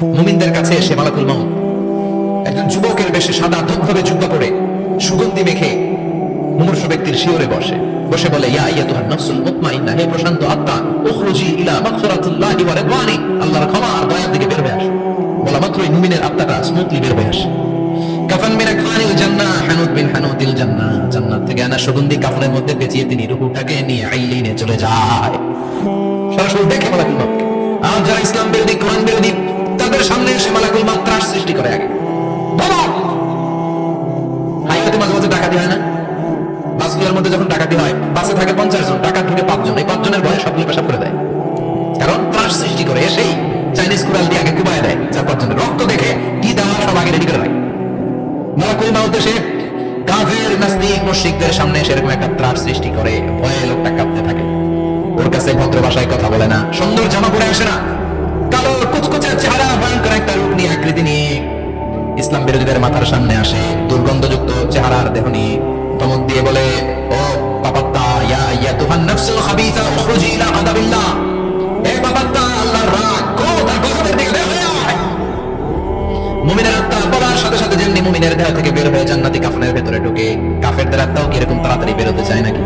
মুমিনদের কাছে এসে মালাকুল মাউত একজন যুবকের বেশে সাদা ধবধবে জুব্বা পরে সুগন্ধি মেখে মুমূর্ষু ব্যক্তির শিয়রে বসে বলে, ইয়া আইয়াতুহান নাফসুল মুতমাইন্নাহ, হে প্রশান্ত আত্মা, উখরুজি ইলা মাগফিরাতিল্লাহি ওয়া রিদওয়ানি, আল্লাহর ক্ষমা আর দয়ার দিকে বের হয়ে আসো। বলা মাত্রই মুমিনের আত্মাটা স্মুথলি বের হয়ে আসে। কাফান মিন আকফানিল জান্নাহ, হানুত বিন হানুতিল জান্নাহ, জান্নাত থেকে আনা সুগন্ধি কাফনের মধ্যে পেঁচিয়ে তিনি রূহটাকে নিয়ে আইলিনে চলে যায়। সরাসরি দেখে মালাকুল মাউত। আর যারা ইসলাম বিরোধী, কোরআন বিরোধী, তাদের সামনে এসে মালাকুল মাউত ত্রাস সৃষ্টি করে আগে। বাবা হাইওয়েতে মাঝে মাঝে ডাকাতি হয় না? বাসগুলোর মধ্যে যখন ডাকাতি হয়, বাসে থাকে 50 জন, ডাকাত ঢুকে 5 জন, এই 5 জনের ভয়ে সবগুলো পেশাব করে দেয়। কারণ ত্রাস সৃষ্টি করে এসেই চাইনিজ কুড়াল দিয়ে আগে কুবায় দেয় 4-5 জনের। রক্ত দেখে কি দেওয়া সব আগে রেডি করে রাখে। মালাকুল মাউত এসে কাফের নাস্তিক মুশরিকদের সামনে সেরকম একটা ত্রাস সৃষ্টি করে, ভয়ে লোকটা কাঁপতে থাকে। ওর কাছে ভদ্র ভাষায় কথা বলে না, সুন্দর জামা পরে আসে না, কালো কুচকুচে চেহারা, ভয়ঙ্কর একটা রূপ নিয়ে, আকৃতি নিয়ে ইসলাম বিরোধীদের মাথার সামনে আসে, দুর্গন্ধযুক্ত চেহারার দেহ নিয়ে ধমক দিয়ে বলে, ও পাপাত্তা, ইয়া আইয়াতুহান নাফসুল খাবিসা, উখরুজি ইলা গাদাবিল্লাহ, হে পাপাত্তা, আল্লাহর রাগ, ক্রোধ আর গজবের দিকে বের হয়ে আয়। মুমিনের আত্মা বলার সাথে সাথে যেমনি মুমিনের দেহ থেকে বের হয়ে জান্নাতি কাফনের ভেতরে ঢুকে, কাফেরদের আত্মাও কি এরকম তাড়াতাড়ি বের হতে চায় নাকি?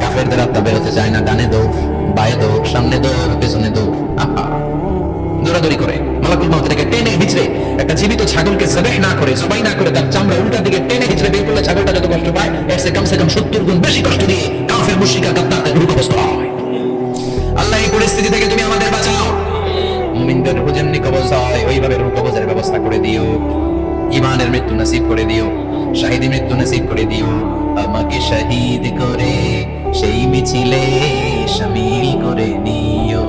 কাফেরদের আত্মা বের হতে চায় না, ডানে দৌড়, বায়ে দৌড়, সামনে দৌড়, পেছনে দৌড়, আহা দৌড়াদৌড়ি করে। মালাকুল মাউত থেকে টেনে হিচড়ে একটা জীবিত ছাগলকে জবাই না করে তার চামড়া উল্টা দিকে টেনে হিচড়ে বের করলে ছাগলটা যত কষ্ট পায়, এর চেয়ে কমসে কম 70 গুণ বেশি কষ্ট দিয়ে কাফের মুশরিকা গাদ্দারদের রূপ অবস্থা হয়। আল্লাহ এই পরিস্থিতি থেকে তুমি আমাদের বাঁচাও। মুমিনদের রূহ যেমনি কবজ হয়, ওইভাবে রূহ কবজের ব্যবস্থা করে দিও। ঈমানের মৃত্যু নসিব করে দিও, শাহীদি মৃত্যু নসিব করে দিও। আমাকে শহীদ করে সেই মিছিলে শামিল করে নিও,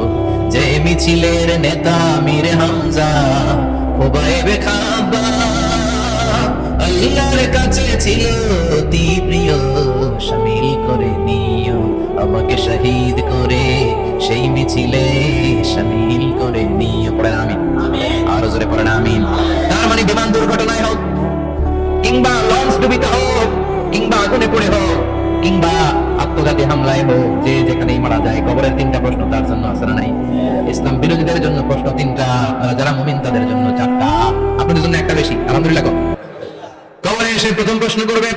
যে মিছিলের নেতা মীর হামজা, খুবাইবে খাবা, আল্লাহর কাছে ছিল অতি প্রিয়, শামিল করে নিও। আমাকে শহীদ করে সেই মিছিলে শামিল করে নিও। পড়েন আমিন, আরো জোরে পড়েন আমিন। তার মানে বিমান দুর্ঘটনায় হোক, কিংবা লঞ্চ ডুবিতে হোক, কিংবা আগুনে পড়ে হোক, কিংবা আত্মঘাতী হামলায় হোক, যে যেখানেই মারা যায়, কবরের 3টা প্রশ্ন তার জন্য আছে না নাই? ইসলাম বিরোধীদের জন্য প্রশ্ন 3টা, যারা মুমিন তাদের জন্য 4টা, আপনাদের জন্য একটা বেশি। আলহামদুলিল্লাহ। কবরে এসে প্রথম প্রশ্ন করবে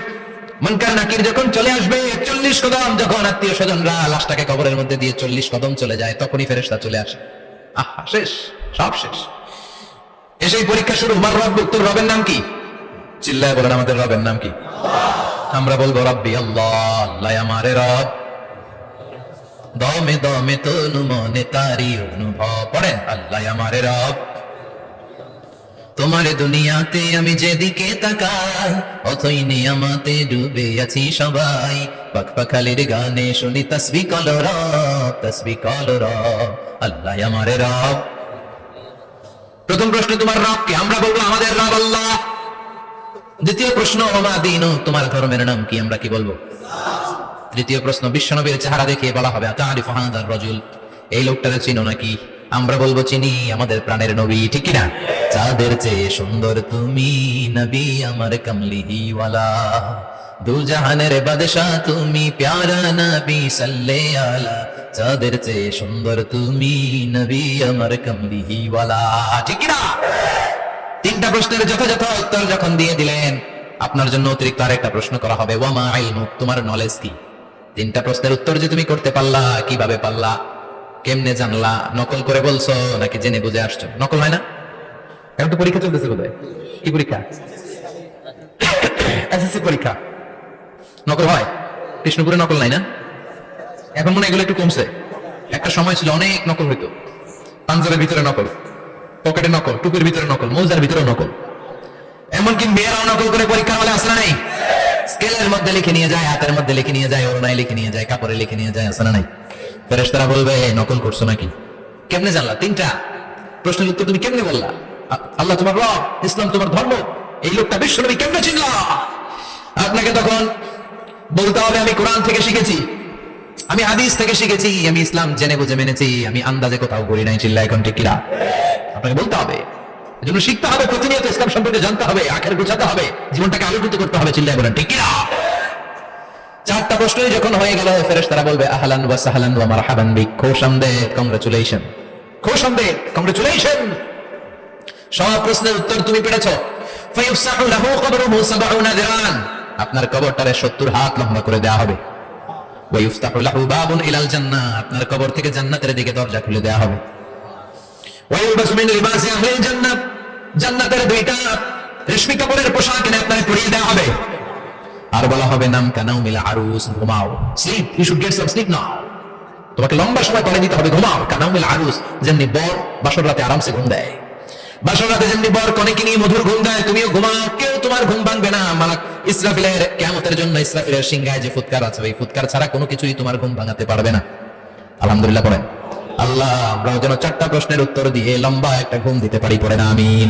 মুনকার নাকির যখন চলে আসবে, 40 কদম যখন আত্মীয় স্বজনরা লাশটাকে কবরের মধ্যে দিয়ে 40 কদম চলে যায়, তখনই ফেরেশতা চলে আসে। আহা, শেষ, সব শেষ। এসেই পরীক্ষা শুরু। মার রব্বুক, তোর রবের নাম কি? চিল্লায় বলেন, আমাদের রবের নাম কি? আমরা বলবো রব্বি আল্লাহ, আল্লাহ আমারে রব। দমে দমে তনু মনে তারি অনুভব। পড়েন, আল্লাহ আমারে রব। তোমার দুনিয়াতে আমি যেদিকে তাকাই, অথই নিয়ামতে ডুবে আছি সবাই। পাখপাখালির গানে শুনি তাসবিহ কলো রব, তাসবিহ কলো রব, আল্লাহ আমারে রব। প্রথম প্রশ্ন, তোমার রব কে? আমরা বলবো আমাদের রব আল্লাহ। দ্বিতীয় প্রশ্ন, ওমা দীনু, তোমার ধর্মের নাম কি? আমরা কি বলবো? তৃতীয় প্রশ্ন, বিশ্বনবীর চেহারা দেখিয়ে বলা হবে আতারিফু হাযার রাজুল, এই লোকটারে চিনো নাকি? আমরা বলবো চিনি, আমাদের প্রাণের নবী, ঠিক কি না? চাঁদের চেয়ে সুন্দর তুমি নবী আমার কামলিহি ওয়ালা, দু জাহানের বাদশা তুমি প্যারা নবী সাল্লে আলা, চাঁদের চেয়ে সুন্দর তুমি নবী আমার কামলিহি ওয়ালা, ঠিক কি না? 3টা প্রশ্নের যথাযথ উত্তর যখন দিয়ে দিলেন, আপনার জন্য অতিরিক্ত আরেকটা প্রশ্ন করা হবে, ওয়ামা ইলমুক, তোমার নলেজ কি? 3টা প্রশ্নের উত্তর যে তুমি করতে পারলা, কিভাবে পারলা, কেমনে জানলা? নকল করে বলছো নাকি জেনে বুঝে আসছো? নকল হয় না? এখন তো পরীক্ষা চলতেছে বোধহয়। কি পরীক্ষা? এসএসসি পরীক্ষা। নকল হয়? কৃষ্ণপুরে নকল নাই না? এখন মনে হয় এগুলো একটু কমছে। একটা সময় ছিল অনেক নকল হইতো। পাঞ্জাবের ভিতরে নকল, পকেটে নকল, টুপির ভিতরে নকল, মোজার ভিতরে নকল, এমনকি মেয়েরাও নকল করে পরীক্ষা হলে আসে না নাই? স্কেলের মধ্যে লিখে নিয়ে যায়, হাতের মধ্যে লিখে নিয়ে যায়, ওড়নায় লিখে নিয়ে যায়, কাপড়ে লিখে নিয়ে যায়, আসে না নাই? ফেরেশতারা বলবে নকল করছো নাকি? কেমনে জানলা? 3টা প্রশ্নের উত্তর তুমি কেমনে বললা? আল্লাহ তোমার রব, ইসলাম তোমার ধর্ম, এই লোকটা বিশ্বনবী, কেমনে চিনলা? আপনাকে তখন বলতে হবে আমি কোরআন থেকে শিখেছি, আমি হাদিস থেকে শিখেছি, আমি ইসলাম জেনে বুঝে মেনেছি, আমি আন্দাজে কোথাও করি নাই। চিল্লা এখন ঠিক কিনা? আপনাকে বলতে হবে। এজন্য শিখতে হবে, প্রতিনিয়ত ইসলাম সম্পর্কে জানতে হবে, আখের গোছাতে হবে, জীবনটাকে আলোকিত করতে হবে। চিল্লায় বলেন ঠিক কিনা? 4টা প্রশ্নই যখন হয়ে গেল, ফেরেশতারা বলবে আহলান ওয়া সাহলান ওয়া মারহাবান বিক, খোশামদেদ, কংগ্রাচুলেশন, খোশামদেদ, কংগ্রাচুলেশন। সব প্রশ্নের উত্তর তুমি পেরেছো। ফায়ুফসাহু লাহু কবরুহু 70 দিরান, আপনার কবরটারে 70 হাত লম্বা করে দেওয়া হবে। ওয়ায়ুফতাহু লাহু বাবুন ইলাল জান্নাহ, আপনার কবর থেকে জান্নাতের দিকে দরজা খুলে দেওয়া হবে। ওয়ায়ুলবাসু মিন লিবাসি আহলিল জান্নাহ, জান্নাতের দুইটা রেশমি কাপড়ের পোশাক এনে আপনাকে পরিয়ে দেওয়া হবে। আর বলা হবে নাম কানাউমিল আরুস, ঘুমাও, sleep, you should get some sleep now. তোমাকে লম্বা সময় পরে দিতে হবে, ঘুমাও। কানাউমিল আরুস, যেমনি বর বাসর রাতে আরামসে ঘুম দেয়, বাসর রাতে যেমনি বর কনেকে নিয়ে মধুর ঘুম দেয়, তুমিও ঘুমাও, কেউ তোমার ঘুম ভাঙবে না। মালাক ইসরাফিলের কিয়ামতের জন্য ইসরাফিলের সিংহায় যে ফুৎকার আছে, ওই ফুৎকার ছাড়া কোনো কিছুই তোমার ঘুম ভাঙাতে পারবে না। আলহামদুলিল্লাহ পড়েন। আল্লাহ আমরা যেন 4টা প্রশ্নের উত্তর দিয়ে লম্বা একটা ঘুম দিতে পারি, পড়েন আমিন।